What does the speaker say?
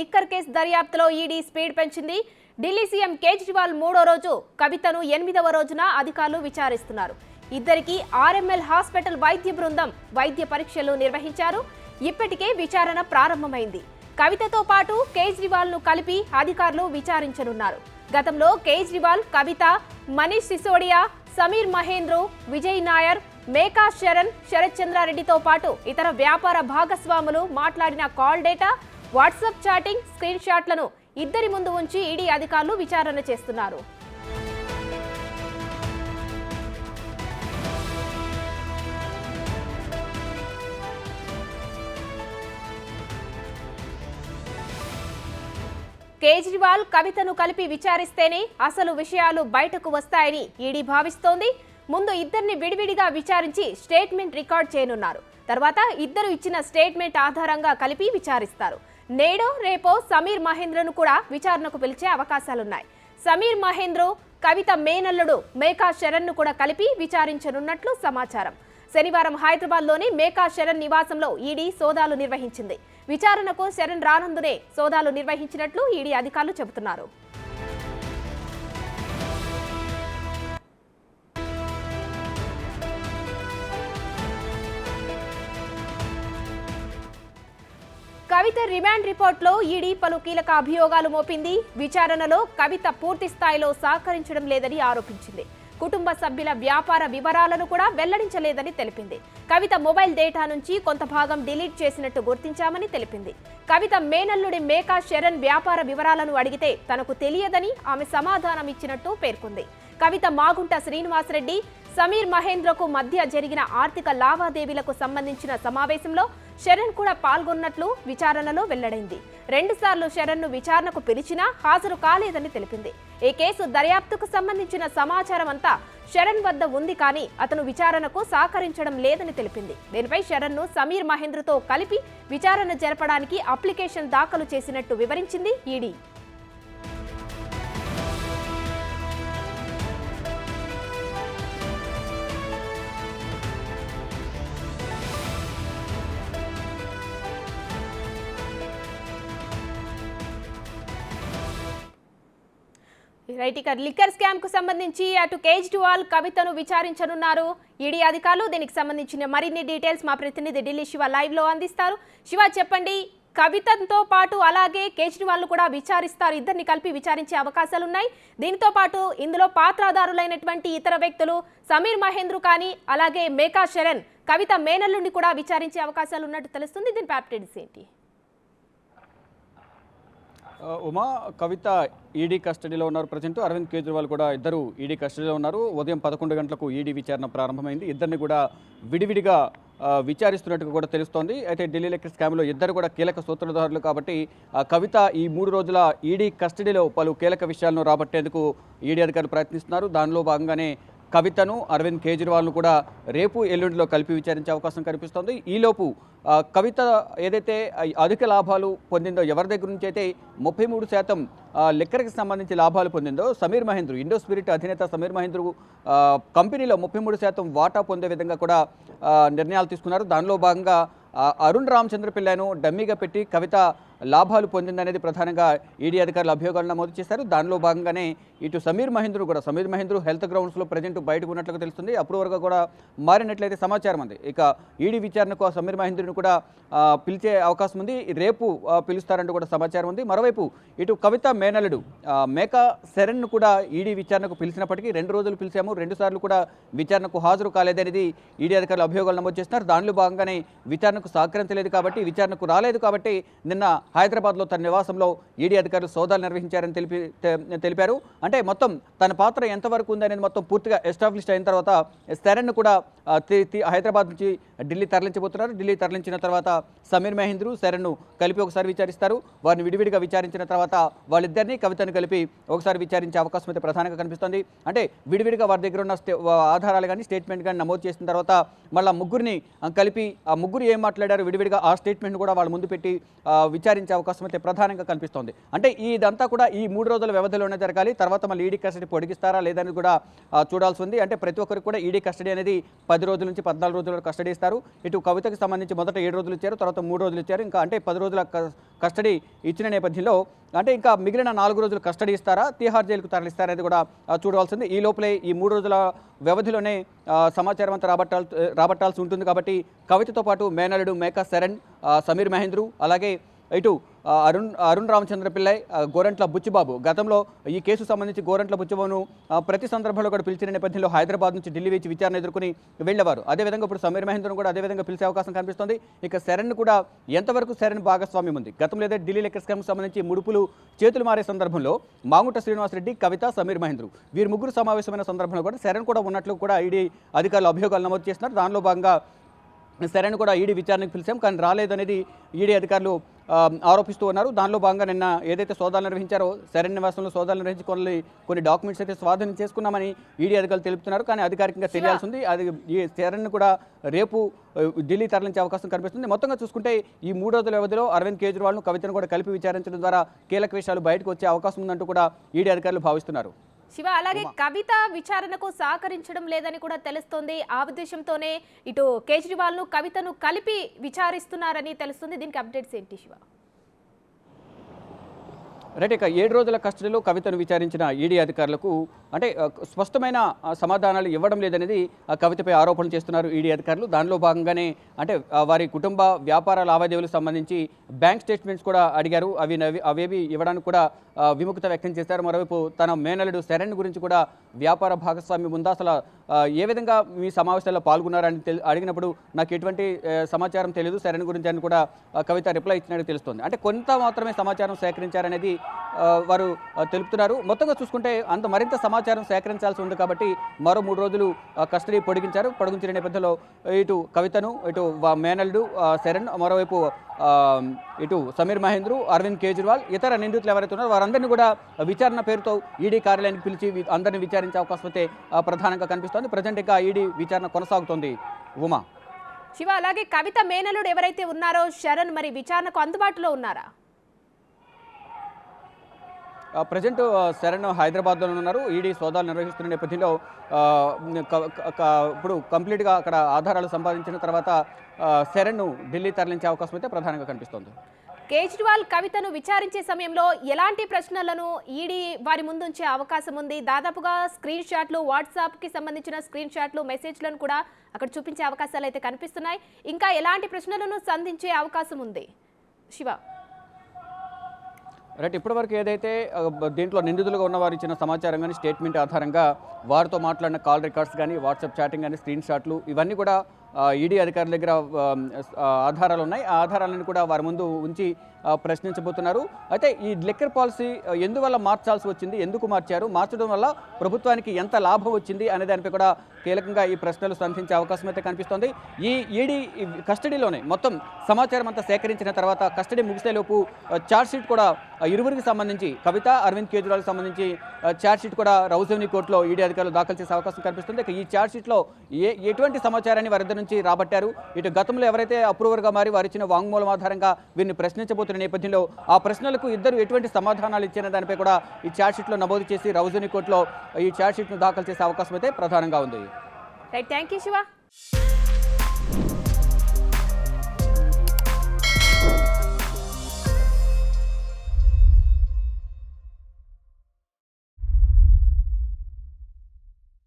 Liquor case దర్యాప్తులో ED speed పెంచింది. Delhi CM Kejriwal 3వ రోజు, కవితను 8వ రోజున అధికారులు విచారిస్తున్నారు. ఇద్దరికి ఆర్ఎంఎల్ హాస్పిటల్ వైద్య బృందం వైద్య పరీక్షలు నిర్వహించారు. ఇప్పటికే విచారణ ప్రారంభమైంది. కవితతో పాటు కేజ్రీవాల్ ను కలిపి అధికారులు విచారించనున్నారు. గతంలో కేజ్రీవాల్, కవిత, మనీష్ సిసోడియా, సమీర్ మహేంద్రు, విజయ్ నాయర్, మేకా శరణ్, శరత్ చంద్రారెడ్డితో పాటు ఇతర వ్యాపార భాగస్వాములు మాట్లాడిన call data, WhatsApp chatting screen షాట్లను ఇద్దరి ముందు ఉంచి ఈడీ అధికారులు విచారణ చేస్తున్నారు. కేజ్రీవాల్, కవితను కలిపి విచారిస్తేనే అసలు విషయాలు బయటకు వస్తాయని ఈడీ భావిస్తోంది. ముందు ఇద్దరిని విడివిడిగా విచారించి స్టేట్మెంట్ రికార్డ్ చేయనున్నారు. తర్వాత ఇద్దరు ఇచ్చిన స్టేట్మెంట్ ఆధారంగా కలిపి విచారిస్తారు. నేడో రేపో సమీర్ మహేంద్రను కూడా విచారణకు పిలిచే అవకాశాలున్నాయి. సమీర్ మహేంద్ర, కవిత మేనల్లుడు మేకా శరణ్ ను కూడా కలిపి విచారించనున్నట్లు సమాచారం. శనివారం హైదరాబాద్లోని మేకా శరణ్ నివాసంలో ఈడీ సోదాలు నిర్వహించింది. విచారణకు శరణ్ రానందునే సోదాలు నిర్వహించినట్లు ఈడీ అధికారులు చెబుతున్నారు. కవిత రిమాండ్ రిపోర్టులో ఈడీ పలు కీలక అభియోగాలు మోపింది. విచారణలో కవిత పూర్తి స్థాయిలో సహకరించడం లేదని ఆరోపించింది. కుటుంబ సభ్యుల వ్యాపార వివరాలను కూడా వెల్లడించలేదని తెలిపింది. కవిత మొబైల్ డేటా నుంచి కొంత భాగం డిలీట్ చేసినట్టు గుర్తించామని తెలిపింది. కవిత మేనల్లుడి మేకా శరణ్ వ్యాపార వివరాలను అడిగితే తనకు తెలియదని ఆమె సమాధానం ఇచ్చినట్టు పేర్కొంది. కవిత, మాగుంట శ్రీనివాసరెడ్డి, సమీర్ మహేంద్రకు మధ్య జరిగిన ఆర్థిక లావాదేవీలకు సంబంధించిన సమావేశంలో శరణ్ కూడా పాల్గొన్నట్లు విచారణలో వెల్లడైంది. 2 సార్లు శరణ్ ను విచారణకు పిలిచినా హాజరు కాలేదని తెలిపింది. ఈ కేసు దర్యాప్తుకు సంబంధించిన సమాచారం అంతా శరణ్ వద్ద ఉంది, కానీ అతను విచారణకు సహకరించడం లేదని తెలిపింది. దీనిపై శరణ్ ను సమీర్ మహేంద్రతో కలిపి విచారణ జరపడానికి అప్లికేషన్ దాఖలు చేసినట్టు వివరించింది ఈడీ. లిక్కర్ స్కామ్ కు సంబంధించి అటు కేజ్రీవాల్, కవితను విచారించనున్నారు ఈడీ అధికారులు. దీనికి సంబంధించిన మరిన్ని డీటెయిల్స్ మా ప్రతినిధి ఢిల్లీ శివ లైవ్ లో అందిస్తారు. శివ, చెప్పండి, కవితతో పాటు అలాగే కేజ్రీవాల్ కూడా విచారిస్తారు, ఇద్దరిని కలిపి విచారించే అవకాశాలు ఉన్నాయి. దీంతో పాటు ఇందులో పాత్రధారులైనటువంటి ఇతర వ్యక్తులు సమీర్ మహేంద్ర కానీ అలాగే మేకా శరణ్, కవిత మేనల్లుండి కూడా విచారించే అవకాశాలు ఉన్నట్టు తెలుస్తుంది. దీని అప్డేట్స్ ఏంటి? ఉమా, కవిత ఈడీ కస్టడీలో ఉన్నారు. ప్రజెంట్ అరవింద్ కేజ్రీవాల్ కూడా ఇద్దరు ఈడీ కస్టడీలో ఉన్నారు. ఉదయం 11 గంటలకు ఈడీ విచారణ ప్రారంభమైంది. ఇద్దరిని కూడా విడివిడిగా విచారిస్తున్నట్టుగా కూడా తెలుస్తోంది. అయితే ఢిల్లీ లిక్కర్ స్కామ్లో ఇద్దరు కూడా కీలక సూత్రధారులు కాబట్టి కవిత ఈ 3 రోజుల ఈడీ కస్టడీలో పలు కీలక విషయాలను రాబట్టేందుకు ఈడీ అధికారులు ప్రయత్నిస్తున్నారు. దానిలో భాగంగానే కవితను, అరవింద్ కేజ్రీవాల్ను కూడా రేపు ఎల్లుండిలో కలిపి విచారించే అవకాశం కనిపిస్తోంది. ఈలోపు కవిత ఏదైతే అధిక లాభాలు పొందిందో, ఎవరి దగ్గర నుంచి అయితే 33% లిక్కర్కి సంబంధించి లాభాలు పొందిందో, సమీర్ మహేంద్ర, ఇండో స్పిరిట్ అధినేత సమీర్ మహేంద్ర కంపెనీలో 33% వాటా పొందే విధంగా కూడా నిర్ణయాలు తీసుకున్నారు. దానిలో భాగంగా అరుణ్ రామచంద్ర పిల్లను డమ్మీగా పెట్టి కవిత లాభాలు పొందిందనేది ప్రధానంగా ఈడీ అధికారులు అభియోగాలు నమోదు చేశారు. దానిలో భాగంగానే ఇటు సమీర్ మహేంద్ర హెల్త్ గ్రౌండ్స్లో ప్రజెంట్ బయటకు ఉన్నట్లుగా తెలుస్తుంది. అప్రూవర్గా కూడా మారినట్లయితే సమాచారం ఉంది. ఇక ఈడీ విచారణకు సమీర్ మహేంద్రను కూడా పిలిచే అవకాశం ఉంది. రేపు పిలుస్తారంటూ కూడా సమాచారం ఉంది. మరోవైపు ఇటు కవిత మేనల్లుడు మేకా శరణ్ను కూడా ఈడీ విచారణకు పిలిచినప్పటికీ 2 రోజులు పిలిచాము, 2 సార్లు కూడా విచారణకు హాజరు కాలేదనేది ఈడీ అధికారులు అభియోగాలు నమోదు చేస్తున్నారు. దానిలో భాగంగానే విచారణకు సహకరించలేదు కాబట్టి, విచారణకు రాలేదు కాబట్టి నిన్న హైదరాబాద్లో తన నివాసంలో ఈడీ అధికారులు సోదాలు నిర్వహించారని తెలిపారు. అంటే మొత్తం తన పాత్ర ఎంతవరకు ఉందనేది మొత్తం పూర్తిగా ఎస్టాబ్లిష్ అయిన తర్వాత శరణ్ను కూడా హైదరాబాద్ నుంచి ఢిల్లీ తరలించబోతున్నారు. ఢిల్లీ తరలించిన తర్వాత సమీర్ మహేంద్ర, శరణ్ను కలిపి ఒకసారి విచారిస్తారు. వారిని విడివిడిగా విచారించిన తర్వాత వాళ్ళిద్దరినీ, కవితను కలిపి ఒకసారి విచారించే అవకాశం అయితే ప్రధానంగా కనిపిస్తుంది. అంటే విడివిడిగా వారి దగ్గర ఉన్న ఆధారాలు కానీ స్టేట్మెంట్ కానీ నమోదు చేసిన తర్వాత మళ్ళీ ముగ్గురిని కలిపి ఆ ముగ్గురు ఏం మాట్లాడారు విడివిడిగా ఆ స్టేట్మెంట్ కూడా వాళ్ళ ముందు పెట్టి విచారించే అవకాశం అయితే ప్రధానంగా కనిపిస్తోంది. అంటే ఇదంతా కూడా ఈ 3 రోజుల వ్యవధిలోనే జరగాలి. తర్వాత మళ్ళీ ఈడీ కస్టడీ పొడిగిస్తారా లేదని కూడా చూడాల్సి ఉంది. అంటే ప్రతి ఒక్కరికి కూడా ఈడీ కస్టడీ అనేది 10 రోజుల నుంచి 14 రోజుల కస్టడీ ఇస్తారు. ఇటు కవితకు సంబంధించి మొదట 7 రోజులు ఇచ్చారు, తర్వాత 3 రోజులు ఇచ్చారు. ఇంకా అంటే 10 రోజుల కస్టడీ ఇచ్చిన నేపథ్యంలో అంటే ఇంకా మిగిలిన 4 రోజులు కస్టడీ ఇస్తారా, తీహార్ జైలుకు తరలిస్తారా అనేది కూడా చూడవలసింది. ఈ లోపలే ఈ 3 రోజుల వ్యవధిలోనే సమాచారం అంతా రాబట్టాల్సి ఉంటుంది. కాబట్టి కవితతో పాటు మేనల్లుడు మేకా శరణ్, సమీర్ మహేంద్రు, అలాగే ఇటు అరుణ్ రామచంద్ర పిల్లై, గోరంట్ల బుచ్చిబాబు గతంలో ఈ కేసు సంబంధించి గోరంట్ల బుచ్చిబాబును ప్రతి సందర్భంలో కూడా పిలిచిన నేపథ్యంలో హైదరాబాద్ నుంచి ఢిల్లీ వచ్చి విచారణ ఎదుర్కొని వెళ్ళేవారు. అదేవిధంగా ఇప్పుడు సమీర్ మహేంద్రను కూడా అదేవిధంగా పిలిచే అవకాశం కనిపిస్తుంది. ఇక శరణ్ కూడా ఎంతవరకు శరణ్ భాగస్వామ్యం ఉంది? గతంలో ఏదైతే ఢిల్లీ లెక్కర్ స్కామ్కి సంబంధించి ముడుపులు చేతులు మారే సందర్భంలో మాగుంట శ్రీనివాసరెడ్డి, కవిత, సమీర్ మహేంద్రు వీరు ముగ్గురు సమావేశమైన సందర్భంలో కూడా శరణ్ కూడా ఉన్నట్లు కూడా ఈడీ అధికారులు అభియోగాలు నమోదు చేస్తున్నారు. దానిలో భాగంగా శరణ్ కూడా ఈడీ విచారణకు పిలిచాం కానీ రాలేదనేది ఈడీ అధికారులు ఆరోపిస్తూ ఉన్నారు. దానిలో భాగంగా నిన్న ఏదైతే సోదాలు నిర్వహించారో శరణ్ నివాసంలో సోదాలు నిర్వహించి కొన్ని డాక్యుమెంట్స్ అయితే స్వాధీనం చేసుకున్నామని ఈడీ అధికారులు తెలుపుతున్నారు. కానీ అధికారికంగా తెలియాల్సి ఉంది. అది ఈ శరణ్ కూడా రేపు ఢిల్లీ తరలించే అవకాశం కనిపిస్తుంది. మొత్తంగా చూసుకుంటే ఈ 3 రోజుల వ్యవధిలో అరవింద్ కేజ్రీవాల్ను, కవితను కూడా కలిపి విచారించడం ద్వారా కీలక విషయాలు బయటకు వచ్చే అవకాశం ఉందంటూ కూడా ఈడీ అధికారులు భావిస్తున్నారు. శివ, అలాగే కవిత విచారణకు సహకరించడం లేదని కూడా తెలుస్తోంది. ఆ ఉద్దేశంతోనే ఇటు కేజ్రీవాల్ను, కవితను కలిపి విచారిస్తున్నారని తెలుస్తుంది. దీనికి అప్డేట్స్ ఏంటి శివ? రైట్, ఇక 7 రోజుల కస్టడీలో కవితను విచారించిన ఈడీ అధికారులకు అంటే స్పష్టమైన సమాధానాలు ఇవ్వడం లేదనేది కవితపై ఆరోపణలు చేస్తున్నారు ఈడీ అధికారులు. దానిలో భాగంగానే అంటే వారి కుటుంబ వ్యాపార లావాదేవీలకు సంబంధించి బ్యాంక్ స్టేట్మెంట్స్ కూడా అడిగారు. అవేవి ఇవ్వడానికి కూడా విముఖత వ్యక్తం చేశారు. మరోవైపు తన మేనల్లుడు శరణ్ గురించి కూడా వ్యాపార భాగస్వామ్యం ఉందా, అసలు ఏ విధంగా మీ సమావేశాల్లో పాల్గొన్నారని అడిగినప్పుడు నాకు ఎటువంటి సమాచారం తెలియదు శరణ్ గురించి అని కూడా కవిత రిప్లై ఇచ్చినట్టు తెలుస్తుంది. అంటే కొంత మాత్రమే సమాచారం సేకరించారనేది వారు తెలుపుతున్నారు. మొత్తంగా చూసుకుంటే మరింత సమాచారం సేకరించాల్సి ఉంది కాబట్టి మరో 3 రోజులు కస్టడీ పొడిగించిన నేపథ్యంలో ఇటు కవితను, ఇటు మేనల్లుడు శరణ్, మరోవైపు ఇటు సమీర్ మహేంద్రు, అరవింద్ కేజ్రీవాల్, ఇతర నిందితులు ఎవరైతే ఉన్నారో వారందరినీ కూడా విచారణ పేరుతో ఈడీ కార్యాలయానికి పిలిచి అందరినీ విచారించే అవకాశం అయితే ప్రధానంగా కనిపిస్తోంది. ప్రజెంట్ ఇంకా ఈడీ విచారణ కొనసాగుతోంది. ఉమా, శివ, అలాగే కవిత మేనల్లుడు ఎవరైతే ఉన్నారో శరణ్ మరి విచారణకు అందుబాటులో ఉన్నారా? ప్రజెంట్ శరణ్ హైదరాబాద్లో ఉన్నారు. ఈడీ సోదాలు నిర్వహిస్తున్న నేపథ్యంలో ఇప్పుడు కంప్లీట్గా అక్కడ ఆధారాలు సంపాదించిన తర్వాత శరణ్ను ఢిల్లీ తరలించే అవకాశం అయితే ప్రధానంగా కనిపిస్తోంది. కేజ్రీవాల్ కవితను విచారించే సమయంలో ఎలాంటి ప్రశ్నలను ఈడీ వారి ముందుంచే అవకాశం ఉంది? దాదాపుగా స్క్రీన్ షాట్లు, వాట్సాప్కి సంబంధించిన స్క్రీన్ షాట్లు, మెసేజ్లను కూడా అక్కడ చూపించే అవకాశాలు అయితే కనిపిస్తున్నాయి. ఇంకా ఎలాంటి ప్రశ్నలను సంధించే అవకాశం ఉంది శివ? రైట్, ఇప్పటివరకు ఏదైతే దీంట్లో నిందితులుగా ఉన్నవారు ఇచ్చిన సమాచారం కానీ స్టేట్మెంట్ ఆధారంగా వారితో మాట్లాడిన కాల్ రికార్డ్స్ కానీ వాట్సాప్ చాటింగ్ కానీ స్క్రీన్ షాట్లు ఇవన్నీ కూడా ఈడీ అధికారుల దగ్గర ఆధారాలు ఉన్నాయి. ఆ ఆధారాలను కూడా వారి ముందు ఉంచి ప్రశ్నించబోతున్నారు. అయితే ఈ లిక్కర్ పాలసీ ఎందువల్ల మార్చాల్సి వచ్చింది, ఎందుకు మార్చడం వల్ల ప్రభుత్వానికి ఎంత లాభం వచ్చింది అనే దానిపై కూడా కీలకంగా ఈ ప్రశ్నలు సంధించే అవకాశం అయితే కనిపిస్తోంది. ఈ ఈడీ కస్టడీలోనే మొత్తం సమాచారం అంతా సేకరించిన తర్వాత కస్టడీ ముగిసేలోపు ఛార్జ్షీట్ కూడా ఇరువురికి సంబంధించి కవిత, అరవింద్ కేజ్రీవాల్కి సంబంధించి ఛార్జ్షీట్ కూడా రౌజవని కోర్టులో ఈడీ అధికారులు దాఖలు చేసే అవకాశం కనిపిస్తుంది. ఈ ఛార్జ్షీట్లో ఎటువంటి సమాచారాన్ని వారి నుంచి రాబట్టారు, ఇటు గతంలో ఎవరైతే అప్రూవర్గా మారి వారు ఇచ్చిన వాంగ్మూలం ఆధారంగా వీరిని ప్రశ్నించబోతున్న నేపథ్యంలో ఆ ప్రశ్నలకు ఇద్దరు ఎటువంటి సమాధానాలు ఇచ్చిన దానిపై కూడా ఈ ఛార్జ్షీట్లో నమోదు చేసి రౌజవని కోర్టులో ఈ ఛార్జ్షీట్ను దాఖలు చేసే అవకాశం అయితే ప్రధానంగా ఉంది. Right, thank you Shiva.